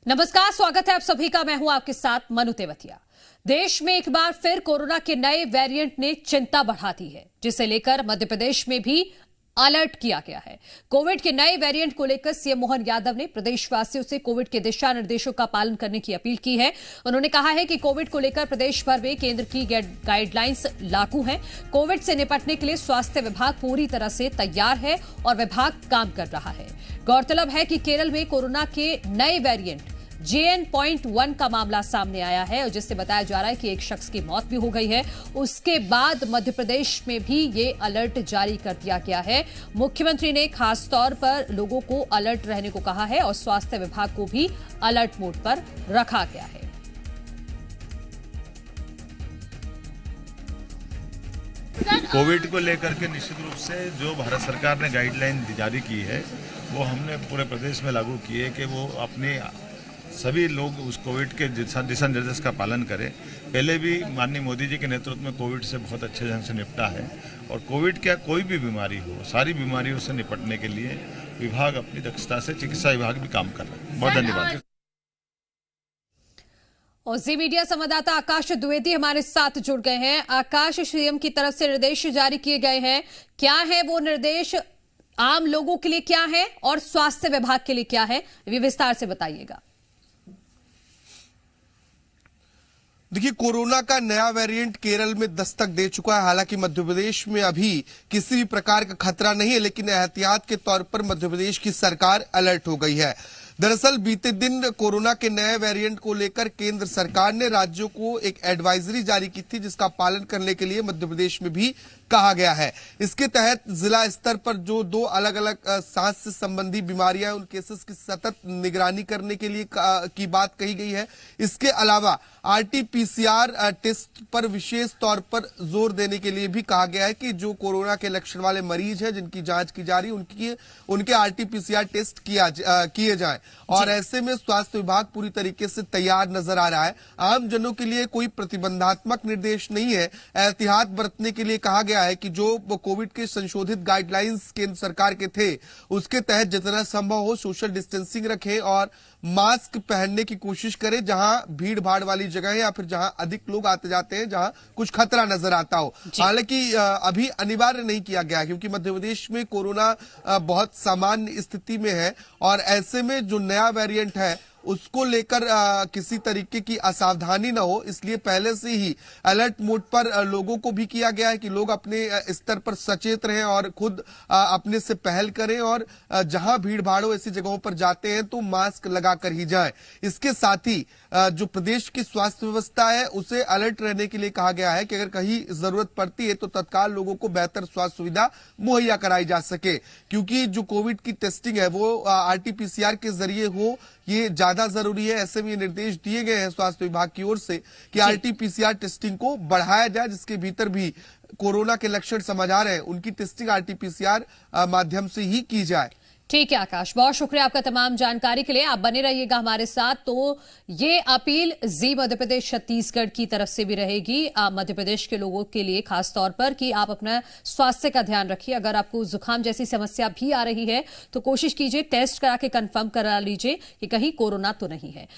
नमस्कार, स्वागत है आप सभी का। मैं हूं आपके साथ मनु तेवतिया। देश में एक बार फिर कोरोना के नए वेरिएंट ने चिंता बढ़ा दी है, जिसे लेकर मध्य प्रदेश में भी अलर्ट किया गया है। कोविड के नए वेरिएंट को लेकर सीएम मोहन यादव ने प्रदेशवासियों से कोविड के दिशा निर्देशों का पालन करने की अपील की है। उन्होंने कहा है कि कोविड को लेकर प्रदेश भर में केंद्र की गाइडलाइंस लागू हैं। कोविड से निपटने के लिए स्वास्थ्य विभाग पूरी तरह से तैयार है और विभाग काम कर रहा है। गौरतलब है कि केरल में कोरोना के नए वेरिएंट JN.1 का मामला सामने आया है और जिससे बताया जा रहा है कि एक शख्स की मौत भी हो गई है। उसके बाद मध्य प्रदेश में भी ये अलर्ट जारी कर दिया गया है। मुख्यमंत्री ने खास तौर पर लोगों को अलर्ट रहने को कहा है और स्वास्थ्य विभाग को भी अलर्ट मोड पर रखा गया है। कोविड को लेकर के निश्चित रूप से जो भारत सरकार ने गाइडलाइन जारी की है वो हमने पूरे प्रदेश में लागू की है कि वो अपने सभी लोग उस कोविड के दिशा निर्देश का पालन करें। पहले भी माननीय मोदी जी के नेतृत्व में कोविड से बहुत अच्छे ढंग से निपटा है और कोविड क्या कोई भी बीमारी हो, सारी बीमारियों से निपटने के लिए विभाग अपनी दक्षता से चिकित्सा विभाग भी काम कर रहा है। बहुत धन्यवाद। और जी मीडिया संवाददाता आकाश द्विवेदी हमारे साथ जुड़ गए हैं। आकाश, सीएम की तरफ से निर्देश जारी किए गए हैं, क्या है वो निर्देश? आम लोगों के लिए क्या है और स्वास्थ्य विभाग के लिए क्या है, ये विस्तार से बताइएगा। देखिए, कोरोना का नया वेरिएंट केरल में दस्तक दे चुका है। हालांकि मध्य प्रदेश में अभी किसी भी प्रकार का खतरा नहीं है, लेकिन एहतियात के तौर पर मध्य प्रदेश की सरकार अलर्ट हो गई है। दरअसल बीते दिन कोरोना के नए वेरिएंट को लेकर केंद्र सरकार ने राज्यों को एक एडवाइजरी जारी की थी, जिसका पालन करने के लिए मध्य प्रदेश में भी कहा गया है। इसके तहत जिला स्तर पर जो दो अलग अलग सांस से संबंधी बीमारियां, उन केसेस की सतत निगरानी करने के लिए की बात कही गई है। इसके अलावा RT-PCR टेस्ट पर विशेष तौर पर जोर देने के लिए भी कहा गया है कि जो कोरोना के लक्षण वाले मरीज हैं, जिनकी जांच की जा रही है, उनके RT-PCR टेस्ट किए जाएं। और ऐसे में स्वास्थ्य विभाग पूरी तरीके से तैयार नजर आ रहा है। आम जनों के लिए कोई प्रतिबंधात्मक निर्देश नहीं है। एहतियात बरतने के लिए कहा गया है कि जो कोविड के संशोधित गाइडलाइंस केंद्र सरकार के थे, उसके तहत जितना संभव हो सोशल डिस्टेंसिंग रखें और मास्क पहनने की कोशिश करें जहां भीड़ भाड़ वाली जगह है या फिर जहां अधिक लोग आते जाते हैं, जहां कुछ खतरा नजर आता हो। हालांकि अभी अनिवार्य नहीं किया गया क्योंकि मध्य प्रदेश में कोरोना बहुत सामान्य स्थिति में है और ऐसे में जो नया वेरिएंट है उसको लेकर किसी तरीके की असावधानी न हो, इसलिए पहले से ही अलर्ट मोड पर लोगों को भी किया गया है कि लोग अपने स्तर पर सचेत रहें और खुद अपने से पहल करें और जहां भीड़ भाड़ हो ऐसी जगहों पर जाते हैं तो मास्क लगाकर ही जाएं। इसके साथ ही जो प्रदेश की स्वास्थ्य व्यवस्था है उसे अलर्ट रहने के लिए कहा गया है कि अगर कहीं जरूरत पड़ती है तो तत्काल लोगों को बेहतर स्वास्थ्य सुविधा मुहैया कराई जा सके, क्योंकि जो कोविड की टेस्टिंग है वो RT-PCR के जरिए हो, ये ज्यादा जरूरी है। ऐसे में निर्देश दिए गए हैं स्वास्थ्य विभाग की ओर से कि RT-PCR टेस्टिंग को बढ़ाया जाए, जिसके भीतर भी कोरोना के लक्षण समझ आ रहे हैं उनकी टेस्टिंग RT-PCR माध्यम से ही की जाए। ठीक है आकाश, बहुत शुक्रिया आपका तमाम जानकारी के लिए। आप बने रहिएगा हमारे साथ। तो ये अपील जी मध्य प्रदेश छत्तीसगढ़ की तरफ से भी रहेगी मध्य प्रदेश के लोगों के लिए, खास तौर पर कि आप अपना स्वास्थ्य का ध्यान रखिए। अगर आपको जुकाम जैसी समस्या भी आ रही है तो कोशिश कीजिए टेस्ट करा के कंफर्म करा लीजिए कि कहीं कोरोना तो नहीं है।